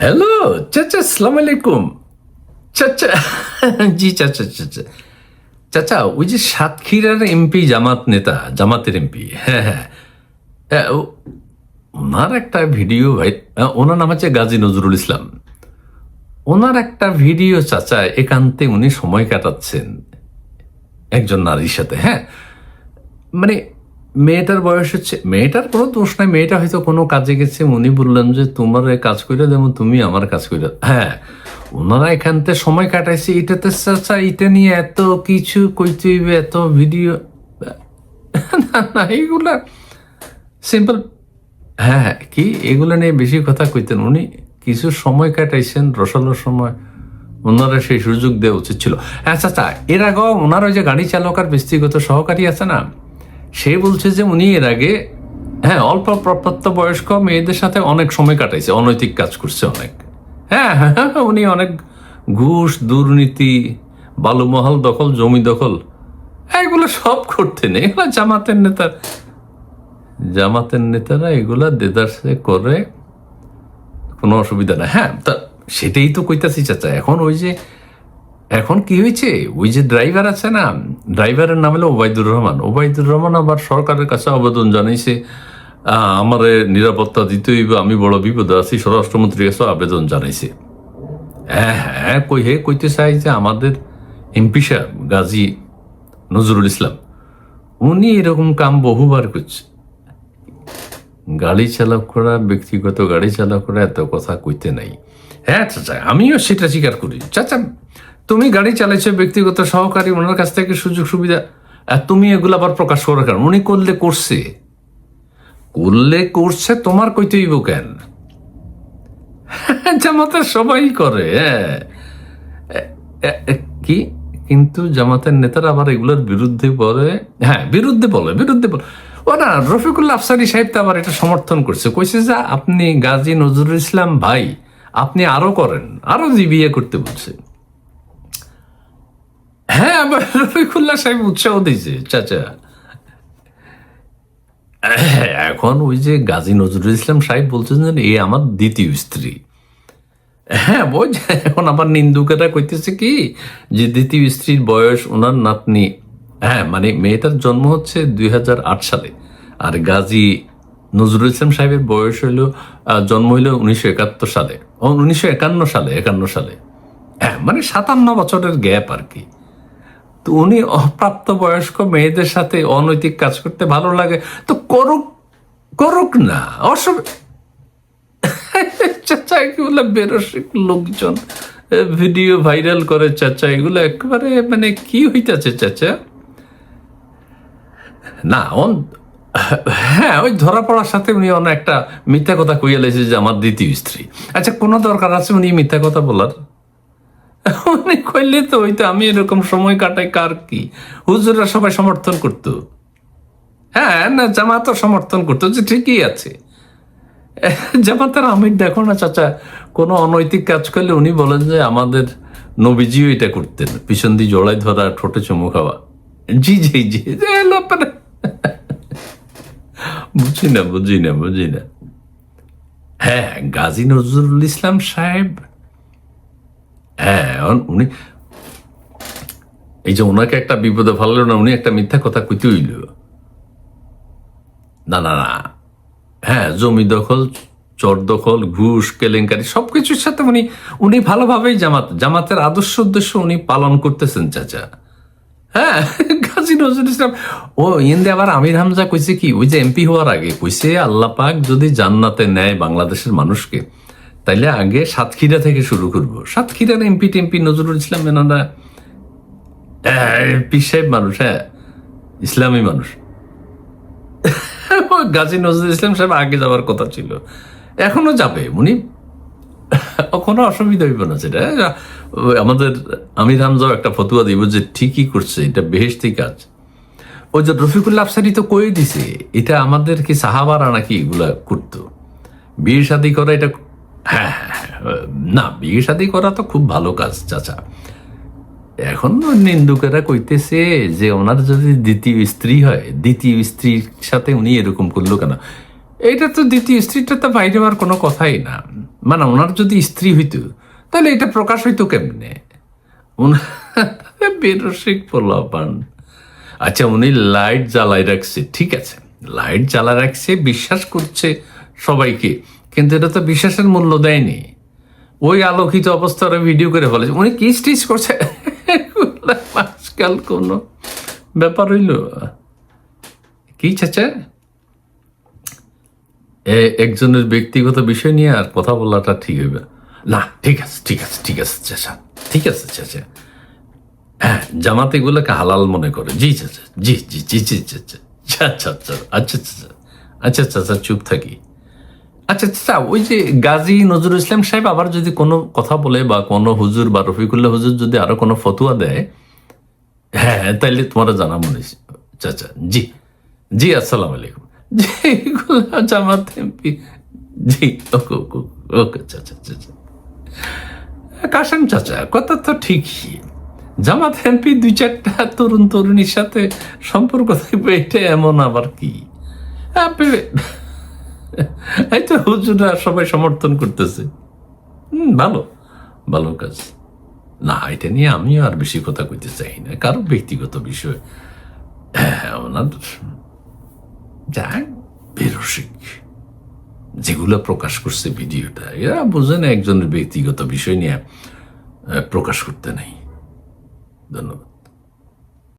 Hello, চাচা, আসসালামু আলাইকুম। চাচা, জি চাচা, চাচা, চাচা, ওই যে সাতক্ষীরার এমপি, জামাত নেতা, জামাতের এমপি, হ্যাঁ হ্যাঁ, ওনার একটা ভিডিও ভাই, ওনার নাম হচ্ছে গাজী নজরুল ইসলাম। ওনার একটা ভিডিও চাচা, একান্তে উনি সময় কাটাচ্ছেন একজন নারীর সাথে, হ্যাঁ, মানে মেয়েটার বয়স হচ্ছে, মেয়েটার কোনো দোষ নাই, মেয়েটা হয়তো কোনো কাজে গেছে, উনি বললেন যে তোমার এই কাজ করে যেমন তুমি আমার কাজ করে, হ্যাঁ, ওনারা এখানতে সময় কাটাইছে এটাতে চাচা, এটা নিয়ে এত কিছু কইতে হইবে, এত ভিডিও, না না, এগুলা সিম্পল, হ্যাঁ হ্যাঁ, কি এগুলো নিয়ে বেশি কথা কইতেন উনি, কিছু সময় কাটাইছেন, রসালো সময়, ওনারা সেই সুযোগ দেওয়া উচিত ছিল। হ্যাঁ চাচা, এর আগেও ওনার ওই যে গাড়ি চালক আর ব্যক্তিগত সহকারী আছে না, সে বলছে যে উনি এর আগে, হ্যাঁ, অল্প প্রাপ্ত বয়স্ক মেয়েদের সাথে অনেক সময় কাটাইছে, অনৈতিক কাজ করছে অনেক, হ্যাঁ হ্যাঁ হ্যাঁ, উনি অনেক ঘুষ, দুর্নীতি, বালুমহল দখল, জমি দখল, এগুলো সব করতেন। এগুলো জামাতের নেতারা এগুলা দেদারসে করে, কোনো অসুবিধা না। হ্যাঁ, তা সেটাই তো কইতাছি চাচা। এখন ওই যে, এখন কি হয়েছে, ওই যে ড্রাইভার আছে না, ড্রাইভারের নাম হলো ওবায়দুর রহমান। ওবায়দুর রহমান আবার সরকারের কাছে আবেদন জানাইছে, আমার নিরাপত্তা দিতে হইবে, আমি বড় বিপদে আছি, স্বরাষ্ট্রমন্ত্রীর কাছে আবেদন জানাইছে। হ্যাঁ হ্যাঁ, কইতে চাই যে আমাদের এমপি সাহেব গাজী নজরুল ইসলাম, উনি এরকম কাম বহুবার করছে। গাড়ি চালকরা, ব্যক্তিগত গাড়ি চালকরা এত কথা কইতে নাই। হ্যাঁ চাচা, আমিও সেটা স্বীকার করি। চাচা, তুমি গাড়ি চালাইছো, ব্যক্তিগত সহকারী, ওনার কাছ থেকে সুযোগ সুবিধা, আর তুমি এগুলো আবার প্রকাশ করার কারণ, উনি করছে, তোমার কইতে হইব কেন? জামাতের সবাই করে, হ্যাঁ, কি, কিন্তু জামাতের নেতারা আবার এগুলোর বিরুদ্ধে বলে, হ্যাঁ, বিরুদ্ধে বলে। ও না, রফিকুল্লাহ আফসারী সাহেব তো আবার এটা সমর্থন করছে, কইছে যে আপনি গাজী নজরুল ইসলাম ভাই, আপনি আরো করেন, আরো বিয়ে করতে বলছে। হ্যাঁ, আবার রফিকুল্লাহ সাহেব উৎসাহ দিয়েছে চাচা। এখন ওই যে গাজী নজরুল ইসলাম সাহেব বলছেন যে এ আমার দ্বিতীয় স্ত্রী। হ্যাঁ, বোঝ, এখন আবার নিন্দুকেরা কইতেছে কি, যে দ্বিতীয় স্ত্রীর বয়স ওনার নাতনি, হ্যাঁ, মানে মেয়েটার জন্ম হচ্ছে 2008 সালে, আর গাজী নজরুল ইসলাম সাহেবের বয়স হইল, জন্ম হইল 1971 সালে, 1951 সালে, হ্যাঁ, মানে 57 বছরের গ্যাপ আর কি। তো উনি অপ্রাপ্ত বয়স্ক মেয়েদের সাথে অনৈতিক কাজ করতে ভালো লাগে, তো করুক, করুক না, অসুবিধা। চাচা, এগুলো বেরসিক লোকজন ভিডিও ভাইরাল করে চাচা, এগুলো একেবারে মানে কি হইতাছে চাচা। না হ্যাঁ, ওই ধরা পড়ার সাথে উনি অনেক একটা মিথ্যা কথা কইয়া লাইছে যে আমার দ্বিতীয় স্ত্রী। আচ্ছা, কোনো দরকার আছে উনি মিথ্যা কথা বলার? উনি কইলে তো হইতো, আমি এরকম সময় কাটাই, কার কি, হুজুররা সবাই সমর্থন করতো, হ্যাঁ, না জামাতও সমর্থন করতো, যে ঠিকই আছে। জামাতের আমির দেখো না চাচা, কোনো অনৈতিক কাজ করলে উনি বলেন যে আমাদের নবীজিও এটা করতেন, পিছন দিয়ে জড়াই ধরা, ঠোঁটে চুমু খাওয়া। জি জি জি, বুঝি না। হ্যাঁ, গাজী নজরুল ইসলাম সাহেব, হ্যাঁ, উনি এই যে ওনাকে একটা বিপদে ফেললো না, উনি একটা মিথ্যা কথা কইতে হইল, না, হ্যাঁ, জমি দখল, চর দখল, ঘুষ, কেলেঙ্কারি, সবকিছুর সাথে উনি ভালোভাবেই জামাতের আদর্শ উদ্দেশ্য উনি পালন করতেছেন চাচা। হ্যাঁ, গাজী নজরুল ইসলাম, ও ইন্দে আবার আমির হামজা কইছে কি, ওই যে এমপি হওয়ার আগে কইছে, আল্লাহ পাক যদি জান্নাতে নেয় বাংলাদেশের মানুষকে, তাইলে আগে সাতক্ষীরা থেকে শুরু করবো। সাতক্ষীরার এমপি টেমপি নজরুল ইসলাম, এনারা পীর সাহেব মানুষ, হ্যাঁ, ইসলামী মানুষ। গাজী নজরুল ইসলাম সাহেব আগে যাওয়ার কথা ছিল, এখনো যাবে উনি, কোনো অসুবিধা হইব না। সেটা আমাদের আমির হামজাও একটা ফতুয়া দিব যে ঠিকই করছে, এটা বেহেশতি কাজ। ওই যে রফিকুল্লাহ আফসারি তো কয়ে দিছে, এটা আমাদের কি সাহাবারা নাকি এগুলা করতো, বিয়ে শাদী করা, এটা, হ্যাঁ না, বিয়ে শাদী করা তো খুব ভালো কাজ চাচা। এখন নিন্দুকেরা কইতেছে যে ওনার যদি দ্বিতীয় স্ত্রী হয়, দ্বিতীয় স্ত্রীর সাথে উনি এরকম করলো কেন? এটা তো দ্বিতীয় স্ত্রীটা তো বাইরে হওয়ার কোনো কথাই না, মানে ওনার যদি স্ত্রী হইতো তাহলে এটা প্রকাশ হইতো কেমনে? বেরসিক পোলাপান। আচ্ছা, উনি লাইট জ্বালাই রাখছে, ঠিক আছে, লাইট জ্বালা রাখছে, বিশ্বাস করছে সবাইকে, কিন্তু এটা তো বিশ্বাসের মূল্য দেয়নি। ওই আলোকিত অবস্থার ভিডিও করে ফেলেছে। উনি কি স্টিচ করছে আজকাল কোনো ব্যাপার হইল কি? চাচা, একজনের ব্যক্তিগত বিষয় নিয়ে আর কথা বলাটা ঠিক হইবে না। ঠিক আছে, ঠিক আছে, ঠিক আছে চাচা, ঠিক আছে চাচা। হ্যাঁ, জামাত এগুলোকে হালাল মনে করে। জি চাচা, জি জি জি জি চাচা। আচ্ছা আচ্ছা আচ্ছা চাচা, আচ্ছা চাচা, চুপ থাকি। আচ্ছা চাচা, ওই যে গাজী নজরুল ইসলাম সাহেব আবার যদি কোনো কথা বলে, বা কোনো হুজুর বা রফিকুল্লাহ হুজুর যদি আরো কোনো ফতুয়া দেয়, হ্যাঁ, তাইলে তোমার জানা মনে চাচা। জি জি, আসসালাম আলাইকুম। জি, এগুলো জামাত এমপি। জি, ওকে ওকে ওকে চাচা চাচা। কাশেম চাচা, কথা তো ঠিকই। জামাত এমপি দুই চারটা তরুণ তরুণীর সাথে সম্পর্ক থাকবে, এটা এমন আবার কি? এই তো হুজুরা সবাই সমর্থন করতেছে। ভালো, ভালো কাজ। না, এটা নিয়ে আমিও আর বেশি কথা কইতে চাই না, কারো ব্যক্তিগত বিষয়। হ্যাঁ, ওনার যাক, বেরসিক যেগুলো প্রকাশ করছে ভিডিওটা, এরা বোঝে না একজনের ব্যক্তিগত বিষয় নিয়ে প্রকাশ করতে নাই। ধন্যবাদ।